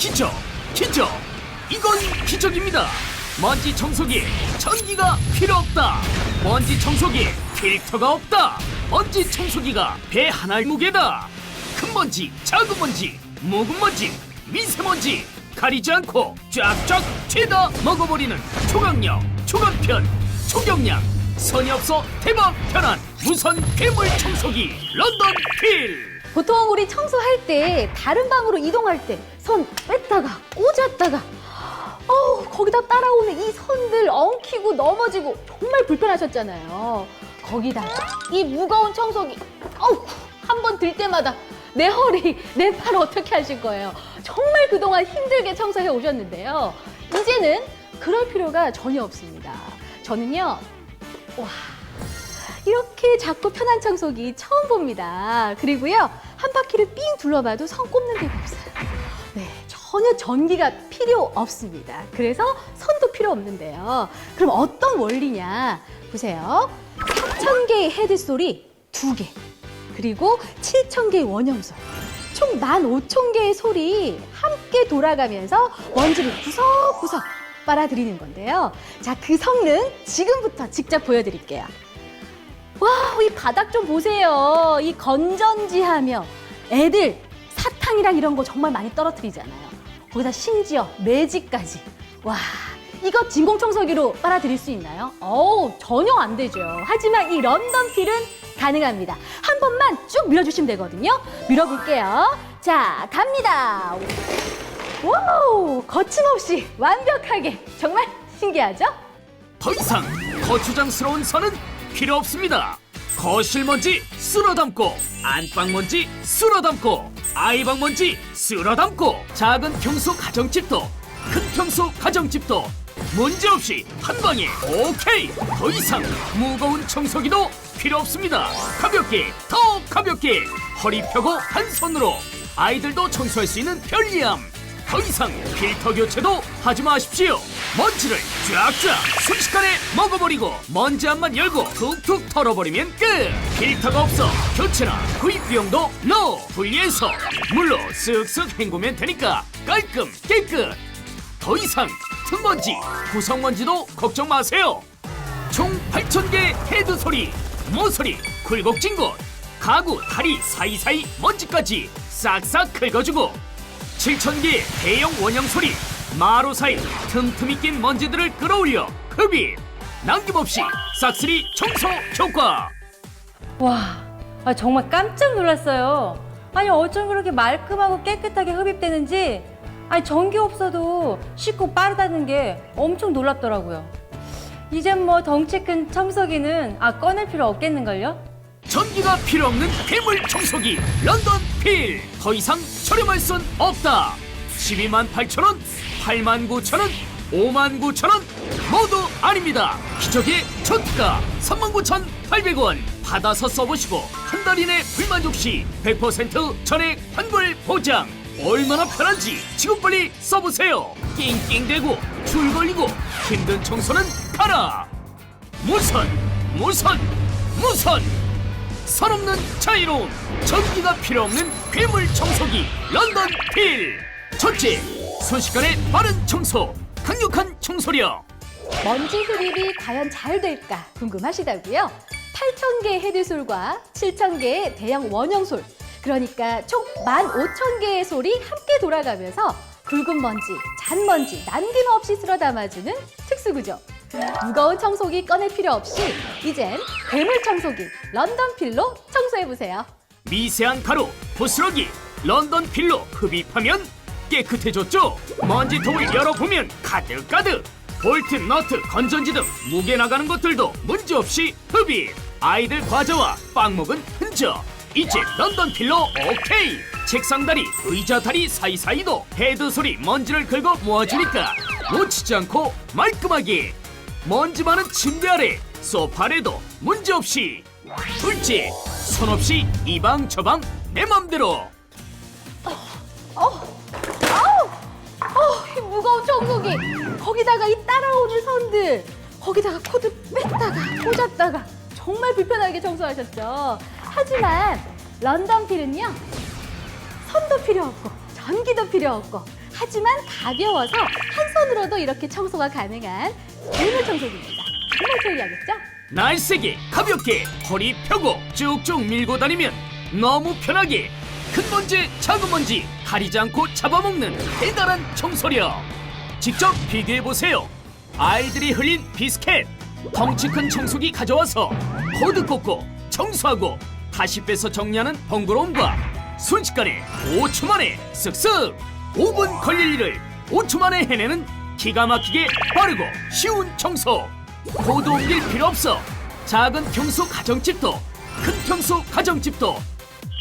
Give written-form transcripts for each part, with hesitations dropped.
기적, 기적. 이건 기적입니다. 먼지 청소기에 전기가 필요 없다. 먼지 청소기에 필터가 없다. 먼지 청소기가 배 하나의 무게다. 큰 먼지, 작은 먼지, 묵은 먼지, 미세먼지 가리지 않고 쫙쫙 죄다 먹어버리는 초강력, 초간편, 초경량, 선이 없어 대박 편한 무선 괴물 청소기 런던 필. 보통 우리 청소할 때 다른 방으로 이동할 때 선 뺐다가 꽂았다가 거기다 따라오는 이 선들 엉키고 넘어지고 정말 불편하셨잖아요. 거기다가 이 무거운 청소기 한 번 들 때마다 내 허리, 내 팔 어떻게 하실 거예요? 정말 그동안 힘들게 청소해 오셨는데요. 이제는 그럴 필요가 전혀 없습니다. 저는요, 이렇게 작고 편한 청소기 처음 봅니다. 그리고요, 한 바퀴를 삥 둘러봐도 선 꼽는 데가 없어요. 네, 전혀 전기가 필요 없습니다. 그래서 선도 필요 없는데요. 그럼 어떤 원리냐? 보세요. 3,000개의 헤드 소리 2개, 그리고 7,000개의 원형소, 총 15,000개의 소리 함께 돌아가면서 먼지를 구석구석 빨아들이는 건데요. 자, 그 성능 지금부터 직접 보여드릴게요. 와, 이 바닥 좀 보세요. 이 건전지하며 애들 사탕이랑 이런 거 정말 많이 떨어뜨리잖아요. 거기다 심지어 매직까지. 와, 이거 진공청소기로 빨아들일 수 있나요? 전혀 안 되죠. 하지만 이 런던 필은 가능합니다. 한 번만 쭉 밀어주시면 되거든요. 밀어볼게요. 자, 갑니다. 와우, 거침없이 완벽하게. 정말 신기하죠? 더 이상 거추장스러운 선은 필요 없습니다. 거실 먼지 쓸어 담고, 안방 먼지 쓸어 담고, 아이방 먼지 쓸어 담고, 작은 평소 가정집도 큰 평소 가정집도 문제없이 한 방에 오케이. 더 이상 무거운 청소기도 필요 없습니다. 가볍게, 더 가볍게, 허리 펴고 한 손으로 아이들도 청소할 수 있는 편리함. 더 이상 필터 교체도 하지 마십시오. 먼지를 쫙쫙 순식간에 먹어버리고 먼지함만 열고 툭툭 털어버리면 끝. 필터가 없어 교체나 구입 비용도 노. 분리해서 물로 쓱쓱 헹구면 되니까 깔끔 깨끗. 더 이상 틈먼지, 구석먼지도 걱정 마세요. 총 8,000개의 헤드 소리, 모서리, 굴곡진 곳, 가구 다리 사이사이 먼지까지 싹싹 긁어주고, 7,000개의 대형 원형 소리, 마루 사이 틈틈이 낀 먼지들을 끌어올려 흡입, 남김없이 싹쓸이 청소 효과. 와, 정말 깜짝 놀랐어요. 아니, 어쩜 그렇게 말끔하고 깨끗하게 흡입되는지, 전기 없어도 쉽고 빠르다는 게 엄청 놀랍더라고요. 이젠 뭐 덩치 큰 청소기는 꺼낼 필요 없겠는걸요? 전기가 필요 없는 괴물 청소기 런던 필. 더 이상 저렴할 순 없다. 128,000원, 89,000원, 59,000원 모두 아닙니다. 기적의 초특가 39,800원. 받아서 써보시고 한 달 이내 불만족 시 100% 전액 환불 보장. 얼마나 편한지 지금 빨리 써보세요. 낑낑대고 줄 걸리고 힘든 청소는 가라. 무선, 무선, 무선. 선 없는 자유로움, 전기가 필요 없는 괴물 청소기 런던 필. 첫째, 순식간에 빠른 청소, 강력한 청소력. 먼지 흡입이 과연 잘 될까 궁금하시다고요? 8,000개의 헤드솔과 7,000개의 대형 원형솔, 그러니까 총 15,000개의 솔이 함께 돌아가면서 굵은 먼지, 잔먼지 남김없이 쓸어 담아주는 특수구조. 무거운 청소기 꺼낼 필요 없이 이젠 괴물 청소기 런던 필로 청소해보세요. 미세한 가루, 부스러기 런던 필로 흡입하면 깨끗해졌죠? 먼지통을 열어보면 가득가득. 볼트, 너트, 건전지 등 무게 나가는 것들도 문제없이 흡입. 아이들 과자와 빵 먹은 흔적 이제 런던 필로 오케이. 책상 다리, 의자 다리 사이사이도 헤드 소리 먼지를 긁어 모아주니까 놓치지 않고 말끔하게. 먼지 많은 침대 아래, 소파 아래도 문제없이. 둘째, 손 없이 이 방 저 방 내 맘대로. 이 무거운 청소기, 거기다가 이 따라오는 선들, 거기다가 코드 뺐다가 꽂았다가 정말 불편하게 청소하셨죠. 하지만 런던 필은요, 선도 필요 없고 전기도 필요 없고 하지만 가벼워서 한 손으로도 이렇게 청소가 가능한 괴물 청소기입니다. 정말 편리하겠죠? 날쌔게 가볍게 허리 펴고 쭉쭉 밀고 다니면 너무 편하게 큰 먼지 작은 먼지 가리지 않고 잡아먹는 대단한 청소력. 직접 비교해보세요. 아이들이 흘린 비스켓 덩치 큰 청소기 가져와서 코드 꽂고 청소하고 다시 빼서 정리하는 번거로움과 순식간에 5초 만에 쓱쓱 5분 걸릴 일을 5초 만에 해내는 기가 막히게 빠르고 쉬운 청소. 코드 옮길 필요 없어. 작은 평소 가정집도 큰 평소 가정집도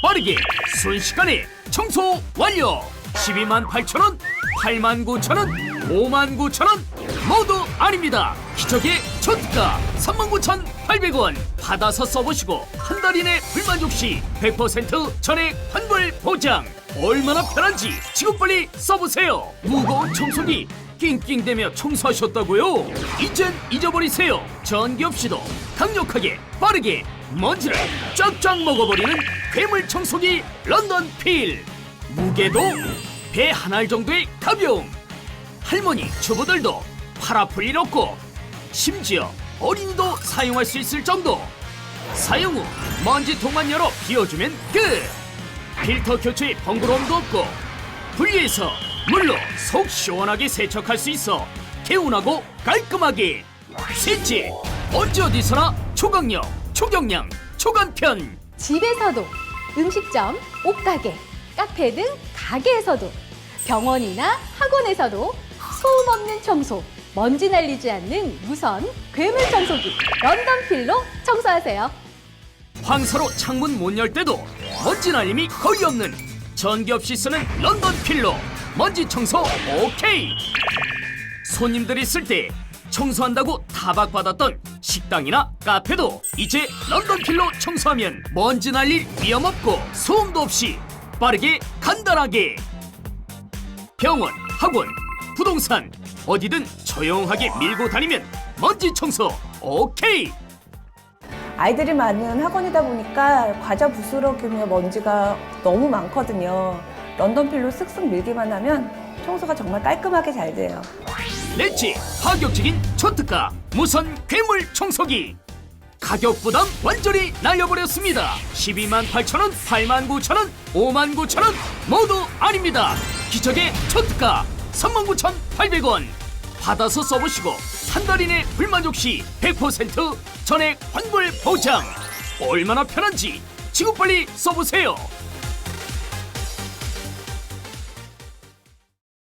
빠르게 순식간에 청소 완료. 128,000원, 89,000원, 59,000원 모두 아닙니다. 기적의 초특가 39,800원 받아서 써보시고 한 달 이내 불만족 시 100% 전액 환불 보장. 얼마나 편한지 지금 빨리 써보세요. 무거운 청소기 낑낑대며 청소하셨다고요? 이젠 잊어버리세요. 전기 없이도 강력하게 빠르게 먼지를 쫙쫙 먹어버리는 괴물 청소기 런던 필. 무게도 배 한 알 정도의 가벼움. 할머니 주부들도 팔 아플 일 없고 심지어 어린이도 사용할 수 있을 정도. 사용 후 먼지통만 열어 비워주면 끝. 필터 교체에 번거로움도 없고 분리해서 물로 속 시원하게 세척할 수 있어 개운하고 깔끔하게. 셋째, 언제 어디서나 초강력, 초경량, 초간편. 집에서도, 음식점, 옷가게, 카페 등 가게에서도, 병원이나 학원에서도 소음 없는 청소, 먼지 날리지 않는 무선 괴물 청소기 런던 필로 청소하세요. 황사로 창문 못 열 때도 먼지 날림이 거의 없는 전기 없이 쓰는 런던 필로 먼지 청소 오케이. 손님들이 쓸 때 청소한다고 타박받았던 식당이나 카페도 이제 런던 필로 청소하면 먼지 날릴 위험 없고 소음도 없이 빠르게 간단하게. 병원, 학원, 부동산 어디든 조용하게 밀고 다니면 먼지 청소 오케이. 아이들이 많은 학원이다 보니까 과자 부스러기며 먼지가 너무 많거든요. 런던필로 쓱쓱 밀기만 하면 청소가 정말 깔끔하게 잘 돼요. 넷째, 파격적인 초특가 무선 괴물 청소기. 가격 부담 완전히 날려버렸습니다. 128,000원, 89,000원, 59,000원 모두 아닙니다. 기적의 초특가 39,800원 받아서 써보시고 한 달 이내 불만족 시 100% 전액 환불 보장. 얼마나 편한지 지금 빨리 써보세요.